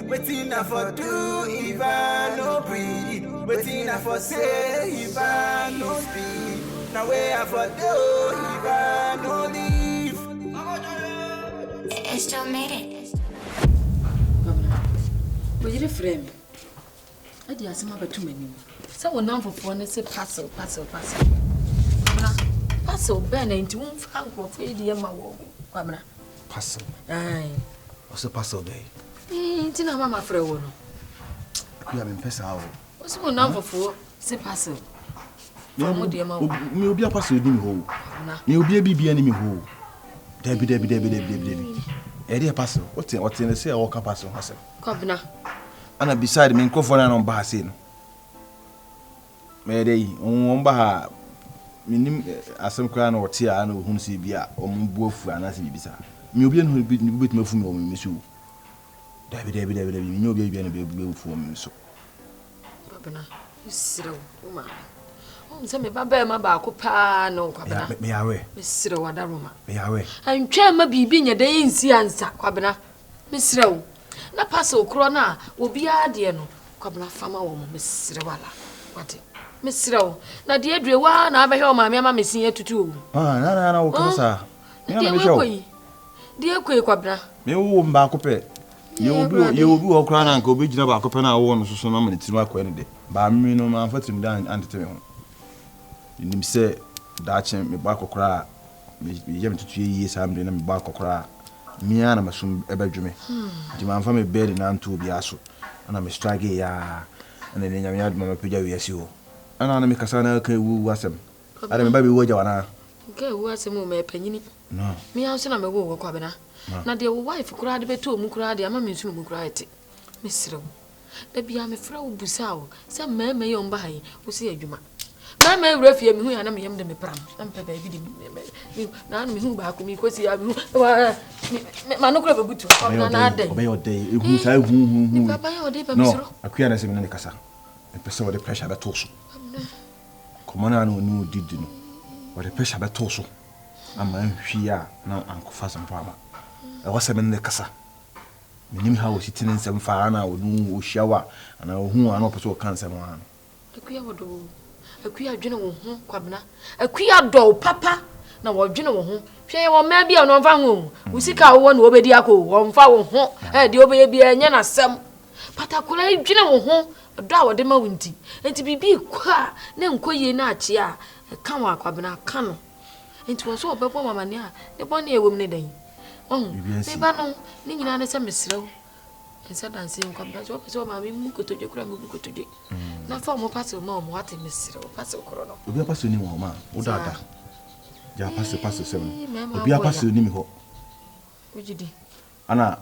Waiting for do if I no breathe. Waiting for say if I no speak. Now where for do if I no leave. I still made it. But you're a friend. I did ask him about too many. Someone now for phone and say parcel. Parcel, Ben, and to won't find what for the Emma walk. Parcel. Aye. What's a parcel day? Tina, Mamma, for a while. You have been pest out. What's one now for say parcel? You'll be a parcel in hole. You'll be a BB enemy hole. Debbie. Eddie parcel. What's in the say or parcel herself? Cobna. And beside me, Coffin on Bassin. May they on Baha. Minim asem kwa na ote a na ohun se bia ombofu anase bibisa me obi en bit mafu me o me so David me obi bia na be fu me so babana isiro uma se me baba ma ba ko pa no kwabena me yawe me siro wadaroma me yawe antwa ma bibi nya dan nsi ansa kwabena me siro na paso kro na obi ade no kwabena fama wo me siro wala wate Misro, na die dwe wa na abehwe o maame ama mesin atutu o. Na wo kan sa. Me na me show. Die koi kwabna. Me wo mba ko pe. Ye obi wo kra na nka obi gina ba ko pe na wo no so na mane tiru akwa ne de. Ba mi no ma fatim dan antete me ho. Nim se da chen me ba kokra me ye mtutu ye sa amde na me ba kokra. Mi ana masum ebadwume. Di ma mfa me bed na nto obi aso. Na me strike ya. Na ne nyame aduma ma pagya wiase ho. Ana na me kasa na ka wu wasem. Ada me ba be wo ja wana. Ka wu asem o me panyini. No. Me anso na me wo kwa bena. Na de wo wife kura de beto mu kura de ama me nsu mu kura ete. Me sire wo. Da bia me fra wo busa wo. Se mama ye omba han wo se adwuma. Mama ewura fie me hu ya na me yem de me pram. Na me ba bi de na me hu ba ko mi ko si ya me hu. Ma no kura be butu. Na adai. Obey your day. Ehu sa ehu. Papa ye ode ba me siro. Akuya na se me na kasa. Me pese wo de pressure beto so. Komana no no didi no. Wo de pressure beto so. Ama nhwia na ankofa sampa ama. E wo se me ne kasa. Menim ha wo sitine nsem fa na wo nu wo hyawa ana wo hu ana opeso kansa mo ana. Akuya wodo. Akuya dwene wo ho kwabena. Akuya do papa na wo dwene wo ho. Hwe wo ma bia no mfa ho. Wo sika wo na obedi akọ wo mfa wo ho. De obeye bia nya na sem. Patakura dwene wo ho. Do a wo de ma wunti. Enti bibi kwa na nkoye na ache a ka wa kwabena ka no. Enti wo so obebo mama ne a ne bone ewom ne dan. Me ba no ni nyina ne se mesrew. Ensa danse nkwabena so pese mama mu kotodwe kura mu kotodwe. Na fa mo passe ma mo wate mesrew passe koro no. Obi passe ni mo ma. Wo dada. Ja passe sem. Obi passe ni mi ho. Ojidi. Ana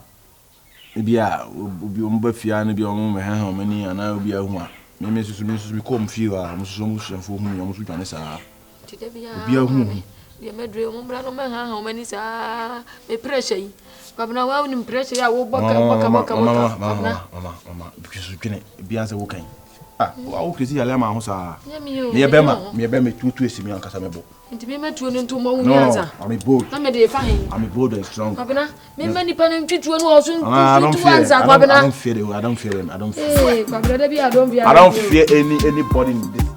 bia obi omba fia na bia omo meha ha omani ana obi ahu a me susu mi kom fie a mo susu mo hwefo hu mi mo susu dwane saa tide bia obi ahu bia medre mo mbra no meha ha omani saa me pressure yi babna wa ni pressure ya wo boka mama because dwane bia sa wo kan wa wo krisi yale ma ho saa me ye bema tutu esimi ankasa mebo nti me matuo no nto mo wo nyanza I'm bold. Na me dey fa hen. I'm bold and strong. Babna me mani pa no ntwituo no oso ntutu anza babna. I don't fear him. I don't fear him. Hey, babna da bi I don't fear anybody in this earth.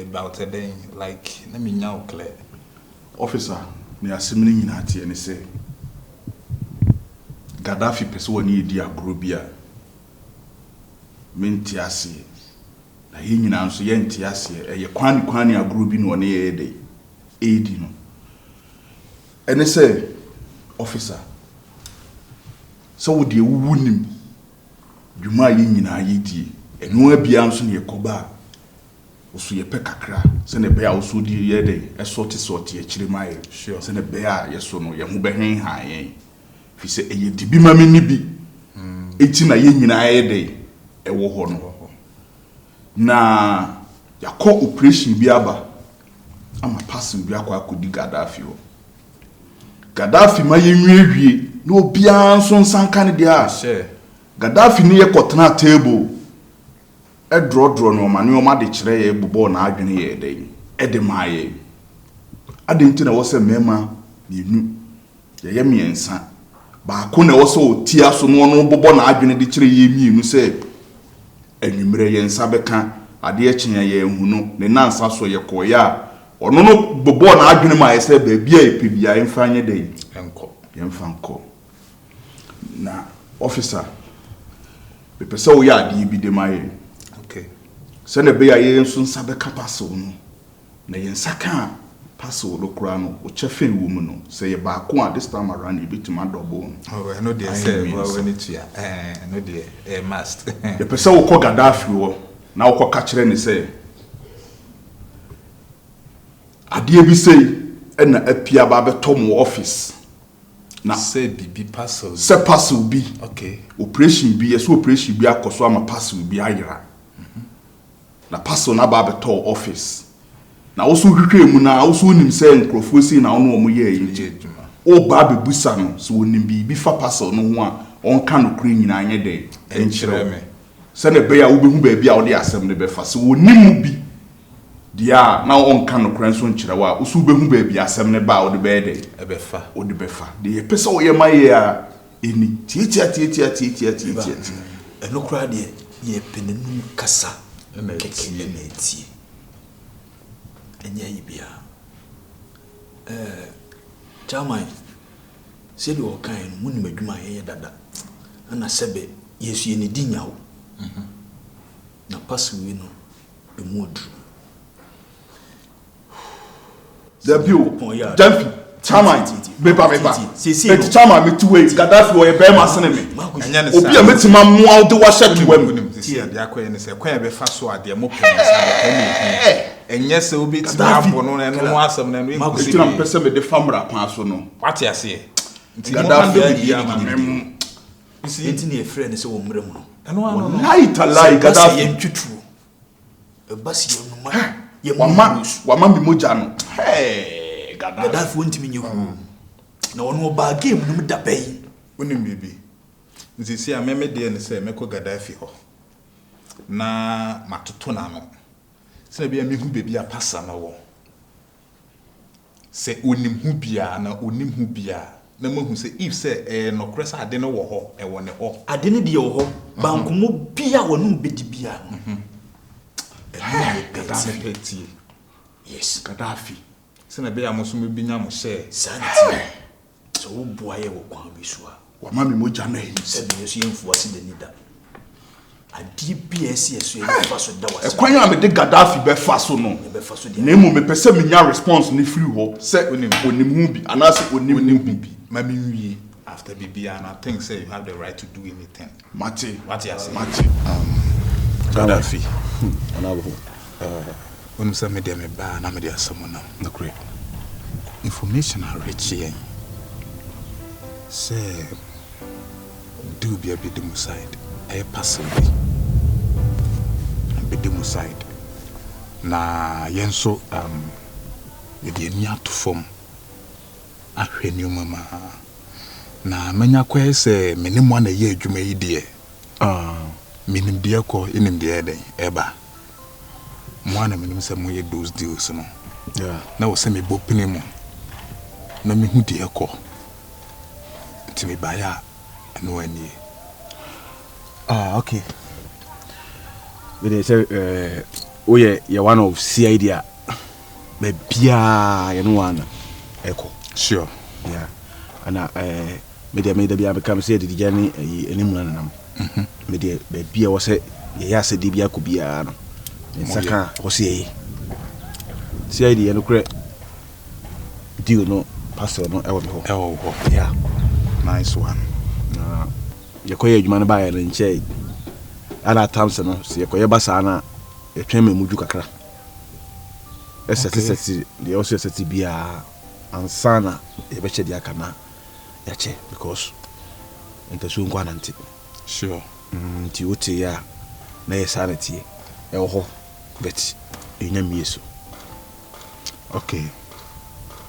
About a day, like, let me know, clear. Officer, me are similar in at and say Gaddafi person need dia grobia. Mentiasi. Na yin na so yentiasi e kwani agrobi no ne ye dey. Edi no. And say officer. So wo de wunim. Dwuma yin nyina yidi. Enu abia nso ne yekoba. osu ye pe kakra se ne be a osu di ye de sorti e chire mai sure se ne be a ye so no ye hu be hen han yen fi se eye di bi ma me ni bi eti na ye nyina ye de e wo ho no na yakọ operation bi aba ama passing bi akọ akodi Gaddafi ho Gaddafi ma ye nwie na obia nso nsanka ne dia Gaddafi ne ye kọtena table e draw no ma ne o ma de kire ye bobọ na adwene ye den e de ma ye ade nti na wo se mema bienu ye miensa ba ko na wo se otia so no bobọ na adwene de kire ye mienu se enwumre ye nsa beka ade akyinya ye ehunu ne nansa so ye koya ono no bobọ na adwene ma ye se ba bia epebia emfa anye den enko ye mfa nko na officer be pese wo ya ade bi de ma ye okay se ne be ya ye nso nsa beka paso no na ye nsa ka paso lo kura no o chefe wo mu no se ye ba ko a this time around e bitima double oh I know they say we need to no dey must ye pese wo ko Gaddafi wo na wo ko ka kire ne se ade bi sei na apia ba beto mo office na say bibi parcel se parcel bi okay operation bi yes operation bi akoso ama parcel bi ayira na parcel na ba beto office na wo so hwehwe mu na wo so nim se nkrofo si na ono mo ye yi o ba be busa no so wonim bi fa parcel no ho a on ka no kure nyina anye de enkyere me se ne be ya wo be hu ba bi a wo de asem ne be fa so wonim bi dia na on ka no kure so nkyere wa wo so be hu ba bi asem ne ba wo de be de ebefa wo de befa de ye pesa wo ye maye a eni tietia eno kura de ye penenu kasa na etie enya yibia chairman se de o kan no munim adwuma ye dada na sebe yesu ye ne dinyawo na paswi no emu odru Debut Gyamfi chairman beba et chairman me two way Gaddafi o ye be ma sene me obi a metima mo a de wa shet wam ti ade akoye ne se kwan be fa so ade mo pon enye se obi ti abo no na no asem na no ekusi na pese me de famra kwan so no what ya say Gaddafi ya ma mem isi enti ne efre ne se wo mre mu no eno lai Gaddafi ye ntwetru basi ye no ma ye wa ma mi moja no Gaddafi wonti minye hu na wono ba game no da bai onim bibi nti si a meme de ne se meko Gaddafi ho na matoto na no se bia me hu bebi a pasa na wo se onim hu bia na onim hu bia na mahu se if se no kresa ade no wo ho e wo ne ho ade ne de wo ho bankomo bia wonu bedi bia Gaddafi peti yes Gaddafi se na be ya moso me binya mo share santi so wo boaye wo kwan bi so a wa ma mi moja na yi se be yesu yemfu ase de nida adi BS yesu ye fa so da wase kwan ya me de Gaddafi be fa so no be fa so de na mu me pese me nya response ni free ho se onim hu bi anase onim bi ma me nwie after bibia and I think say you have the right to do anything mate what you say Gaddafi anabo when some me dem ba na me dey someone now no great information are rich here say do be a bit the side I pass away be the side na yenso ye dey nia to form ahwenu mama na manya kwa say menim na ye adwuma yi de minim de ko inim de den eba mo na menim say mo ye those deals no yeah na wo say me bopini mo na me hu de ko ti me baya no ani okay we say we ye one of CID be bia ye no one echo sure yeah ana media bia become say the journey animu nanam media be bia wo say ye ya se di bia ko bia no saka wo say CID ye no kre deal no pastor no e wo be ho yeah nice one ye koye adwuma no ba ye nche ana tamse no se ye koye basa na ye tweme muju kakra SSST, they also SSTBA and Sana, a better diakana, yache, because into soon guananti. Sure. Tiutia, nay sanity, oh, but in a miso. Okay.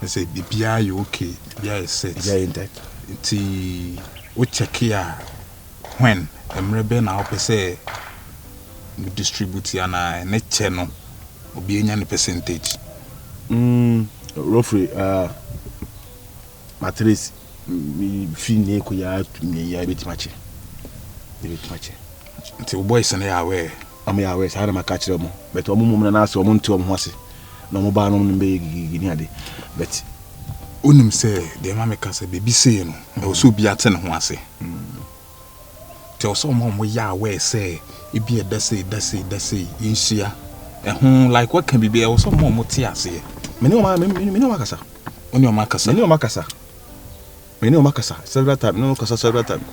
I say, Bibia, you okay? Bibia is set. Yeah, in that. We check here when Emrebe na say distribute na net channel obi enya percentage. Roughly matrice mi fi ne ko ya tumi ya betimache. Nti boys na ya we am ya we sa na maka kire mo but omo mum na aso omo nti omo ho ase na omo ba no mbe gigi ade but unim say de ma meka say bebi say no e wo so bi ate ne ho ase. Ti o so mo ya we say e bi e dase insia like what can be be also mo ti ase. Meni o makasa. Oni o makasa. Meni o makasa several times no kasa several times.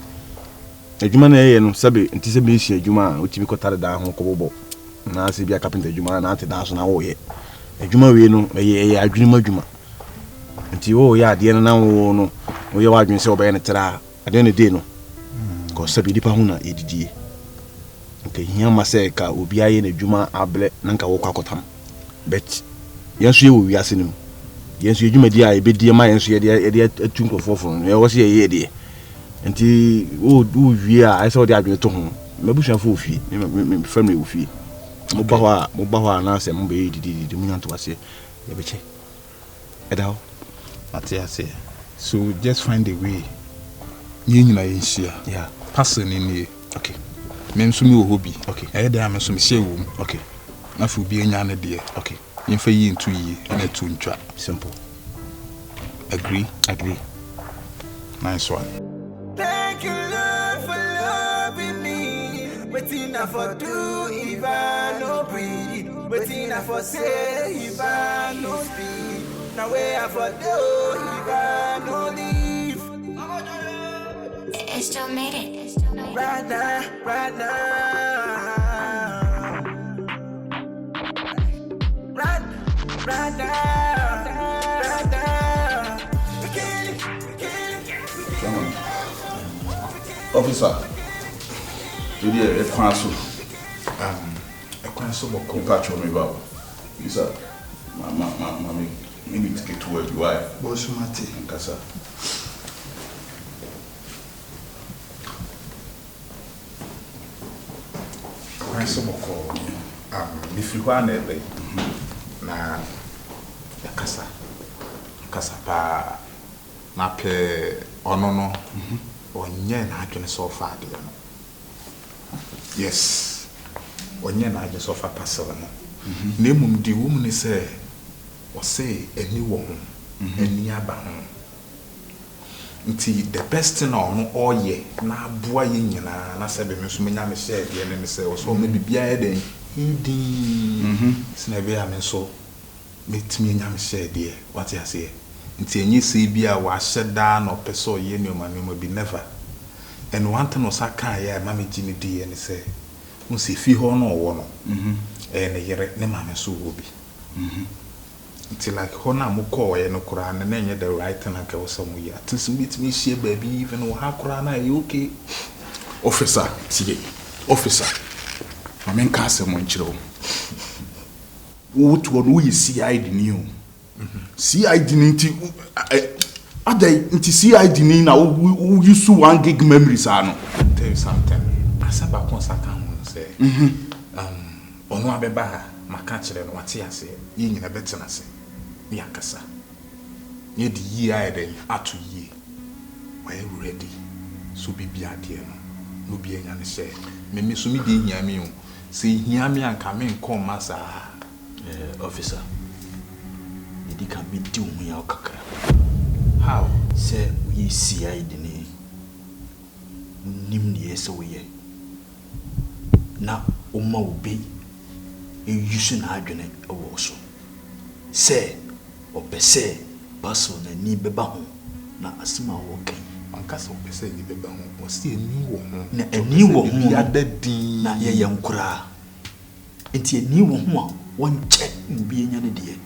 Adwuma na ye no sabe nti se be hia adwuma o timi kotare da ho kobobo na se bia carpenter adwuma na ate da so na wo ye adwuma we no ye adwuma nti wo ye ade no na wo no wo ye wa adwun se obaye ne tira ade ne de no ko sabe dipa hu na edidie nke hia ma se ka obi aye na adwuma able na nka wo kwakotam bet yenso ye wo wiase nim yenso adwuma di a ebedie ma yenso ye de atun krofofo no ye wo se ye de nti o wie a I saw the adwene to ho mabusha fo ofie me family ofie mo ba ho na se mo be didi mo nyanto ase ye be che edawo ate so just find a way you nyina yinsia yeah person ni okay me nso mi wo hobby okay e dey am nso me share wo okay na fu bi enya na de okay yemfa yi ntu yi na tu ntwa simple agree nice one. Thank you, Lord, for loving me. Waiting for do if I no breathe. Waiting for say if I no speak. Now where I for do if I no leave. It's still made it. Right now. Right now. Officer, today a council. A council will Come patch on me, Bob. You sir, mammy, maybe to get to where you are. Bosumati. Casa. Council will call. If you want it, na casa pa na pe ono onye na adwene so fa ade no yes onye na adwene so fa pasel no na emum di wo mu ne se o se eni wo ho eni aba ho nti the best thing on oye na aboa ye nyina na se be me so menya me share de ne me se o so me bibia e den idi sina be am so metimi enya me share de what you say nti enyi se bia wa hyeda na opeso ye ne o ma bi never and one thing was aka ya mama gini di ene se mo se fi ho no wo no ne yere ne mama so wo bi nti like ho na mo call ye no kura na enye the right thing aka wo samu ya tins meet me share baby even wo ha kura na e okay Officer, sige. Officer. Mama nka se mo nchire wo. Wo to no yi CID ni o. CID ni nti Adai nti CID ni na wo use 1 gig memory sa no. Tell you something. Asaba konsaka ho say. Ono abeba ha maka kire no wate ase. Yi nyina betena se. Ni akasa. Ye di yi aye atu yi. We ready. So bibia de no. No bi enya ne say. Me so mi de hia mi o. Se hia mi anka me nko masa. Officer. Idi ka bi di hu ya okakra. How? Say we CID ni nim ni ese we na umma obi e yusu na adwene e wo so say opese paso na ni beba ho na asema wo kan Ankasa opese ni beba ho o si eni wo ho na eni wo ho bi adadin na ye nkura enti eni wo ho a won che obi enya ne de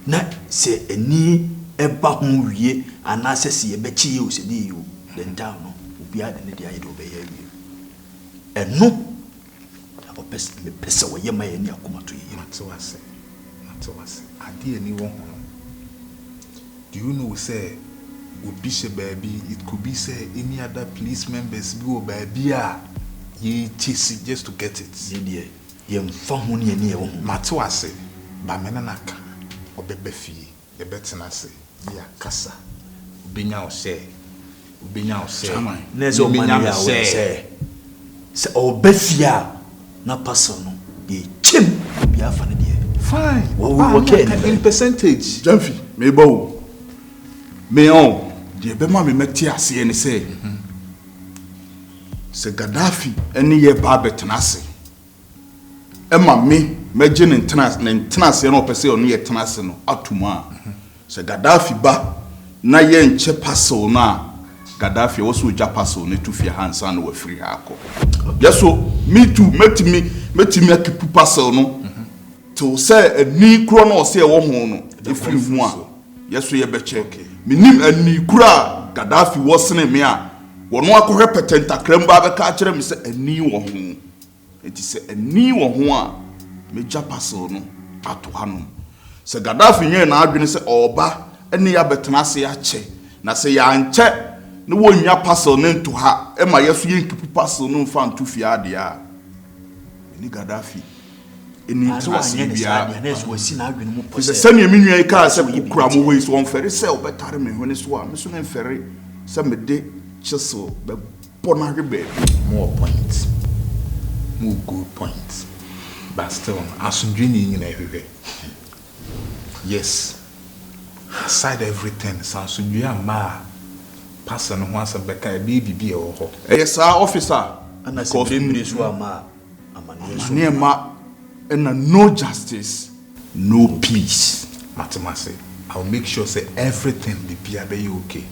na se eni eba ho wie anase se ye bechi ye osedi yo then down no obi ade ne dia ye do be ye wie eno opes me pesa wo ye ma ye ni akoma to ye matewase ade ani wo ho do you know say obi she baby it could be say any other police members be o baby a ye chase just to get it ye dia ye mfa ho ne ani ye wo matewase ba mena naka obebe fie ye betena se ya kasa obenya o se na se o mani ya we se obefia na person no ye chim bi afa ne dia fine okay in percentage Gyamfi me bawo me on de be ma me meti ase ne se se Gaddafi eni ye ba betena se e ma me meje ne ntena se no pese onu ye tena se no atuma se Gaddafi ba na ye nche paso no a Gaddafi wo so ja paso ne tu fie hansa no wa free akọ yeso me too metimi akipu paso no to say ani kro no se wo ho no e free hu a yeso ye be check minim ani kro a Gaddafi wo sene me a wono akohwe petenta kramba be ka kire me se ani wo ho enti se ani wo ho a me ja paso no ato hanom se Gaddafi nye na adwene se oba ene ya betena se ya che na se ya nche ne wonya parcel ne nto ha e ma yeso ye nkipu parcel no mfa nto fie ade a ni Gaddafi eni ntase bia na so wasi na adwene mu pose se ne me nua ka se kura mo hoi so on fere se obetare me hone so a me so ne fere se me de chiso be bona hwebe more points more good points but still asundwe ni nyina hwehwe yes aside everything asundwe ama person who has a beka bibi e wo ho yes officer ana se bremre so ama amane ma and no justice no peace matemase I'll make sure say everything be okay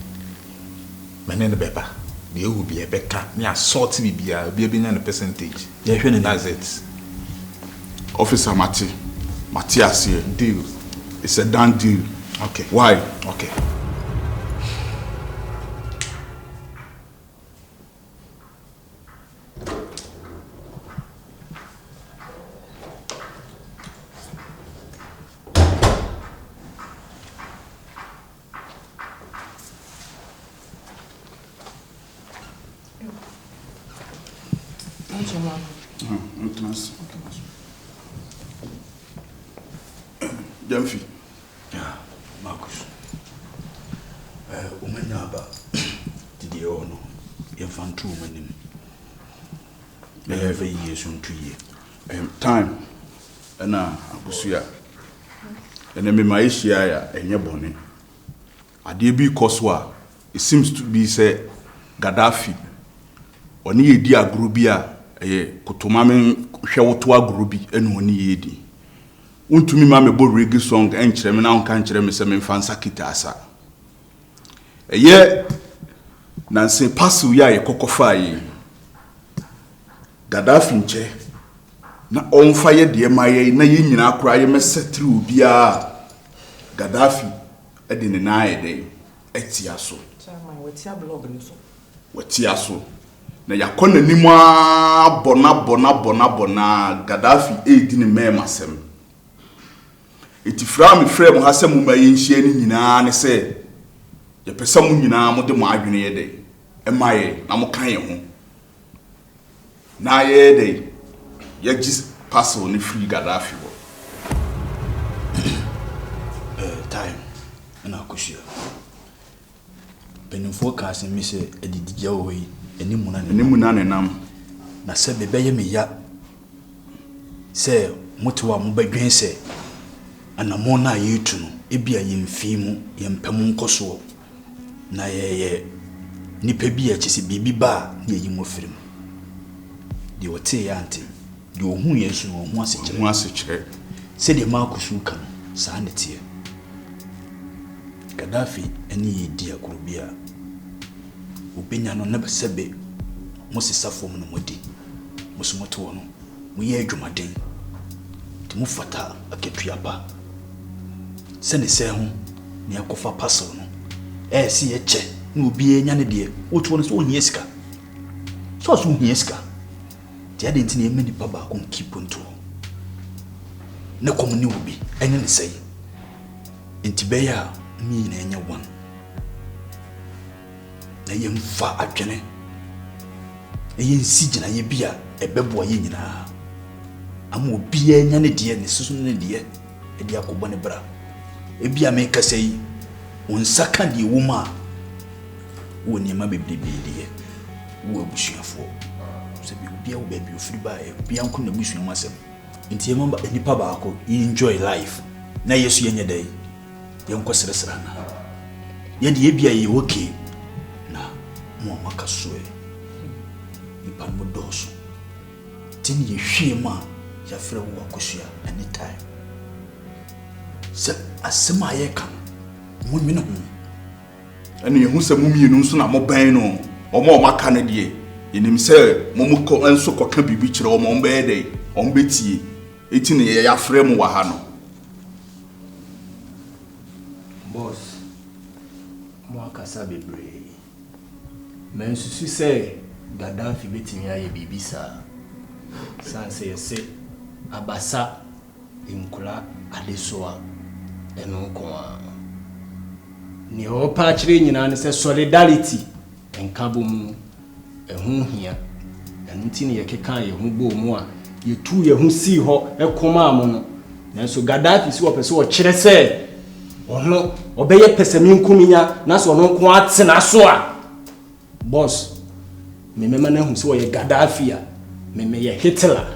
menen the beba the will be a beka me assault be a percentage that's it officer Matthias here deal it's a done deal okay why okay Gyamfi yeah Marcus umenya ba didi ono ye fantu manim every year so ntuye time na abusua ene me maishia ya enye bone ade bi koso a it seems to be say Gaddafi oni yedi aguru bi a kotoma me hwewoto aguru bi ene oni yedi untumi ma me bo reggae song enkyere me na onka enkyere me se me fansa kitasa nanse pasu ya yekokofa yi Gaddafi nche na onfa ye de maye na ye nyina akora ye mesetri obi a Gaddafi ede ne na ede etia so chairman wetia blog ni so wetia so na yakona nimu a bona Gaddafi edi ne memasem etifra me frame ha se muma ye nhie ni nyina ne se ye pesa mu nyina mo de mo adwene ye de emaye na mo kan ye ho na ye de ye gis parcel ni free Gaddafi wo time na akushia benin focus mi se edidigya wo yi enimu na ne nam na se bebe ye me ya se motiwa mo badwen se anamo na yetu no ebia ye mfimu ye mpem nkoso na ye nipa bi a chese bibi ba na ye yimofrim de wote ya ante de ohun ye so ohun asechire se de makusu kan sa ne tie Gaddafi eni ye di akurubia obenya no na besebe mosisafom no modi mosumoto no mo ye adwumaden ti mo fata aketua ba send the same near Kofa Passo. See a check, no be a yanny dear, which one is one yeska. So soon yeska. The other thing many papa won't keep on to. No common will be, and then say. In Tibea, me and any one. Na yem fa adwene eye nsi gina ye bia ebebo ye nyina am obi anya ne de ne susu ne de e de akobo ne bra e bia me kasa yi onsa ka de wo ma wo ne ma bebrebe de wo abusuafo se bi obi a wo ba bi ofiri ba e bia nko na busuamu asem nti yema ba nipa ba ako enjoy life na yesu ye nyeda yi ye nko seresera na ye de bia ye okay mo makasoe nipa mo doso tini ye hwema ya frɛ wo akosua anytime se asema ye kan mo nwene ho ɛne ye hu sɛ mo mienu nso na mo ban no ɔmo maka ne de yenim sɛ mo mo kɔ enso kɔka bibi kyerɛ ɔmo bɛɛ de ɔmo betie eti ne ye ya frɛ mo wa ha no boss mo akasa bebre men susu say Gaddafi betimi aye bibisa sanse yese abasa inkula adesoa eno ko a ni ho pa kire nyina ne say solidarity enkabo mu ehun hia enti ne yekeka ye hu bo mu a yetu ye hu si ho ekoma am no nanso Gaddafi si opese o kire say ono obeye pesemi nkuminya na so ono ko atena so a boss, me mema hu se wo ye Gaddafi a me ye Hitler.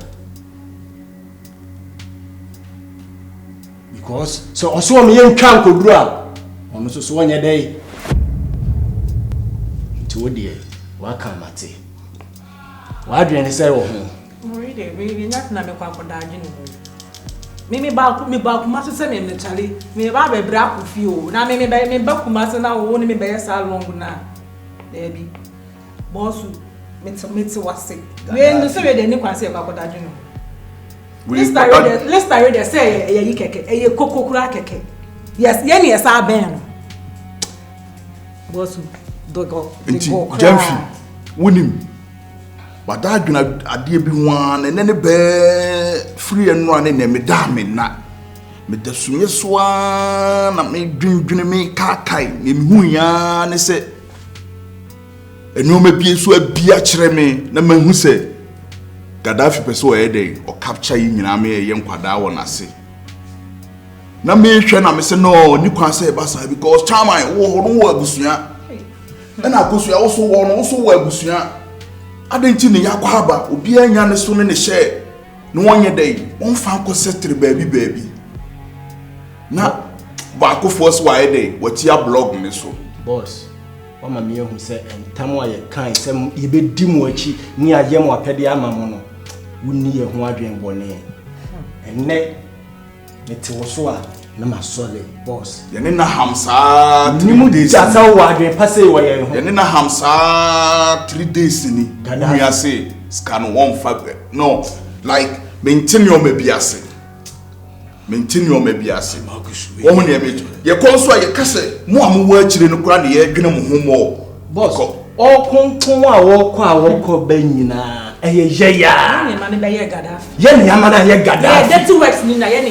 Because so also me yen twa nkoduru a ono so wonye dey. Nti wo de wa kan mate. Wa adwen ne say wo ho. Mori de we nyat na me kwa koda adwen ho. Me ba kuma se me chale. Me ba be bra ku fi o. Na me ba kuma se na wo ne me be sa long na. Debi boss meti wase we no se we de ni kwase e bakoda dwunu let's start there say ye keke e kokokura keke yes ye ne sa ben no boss dogo Gyamfi wonim wada dwuna ade bi wan ne be free enu ane ne me da me na me da sunye soa na me dwundwune me kakai me hu ya ne se enu me bie so abia kire me na mahu se Gaddafi peso e dey o capture yi nyina me ye nkwada wo nase na me hwe na me se no ni kwan se ba sa because chairman wo no agusua na agusua wo so wo no so wo agusua adanti ne yakwa aba obi anya ne so ne hye no wonye dey won fa ko setri baabi na ba ko force wa e dey watia blog ne so boss Mama me hu se entamo aye kan se ye be di mu achi ni ayem apede ama mo no wuni ye ho adwen bone enne meti wo so a na masole boss ye ne na hamsa 3 days ja sa wo adwen pase wo ye ho ye ne na hamsa 3 days ni we are say scan 1 no like maintain your mebiase wo mo ne mejo ye konso ye kase mo amu wa akire no kura ne ye dwene mo ho mo boss o konkon a wo kọ ba nyina eye ye ya ne ma ne be ye Gaddafi ye ne ama na ye Gaddafi dirty works ni na ye ne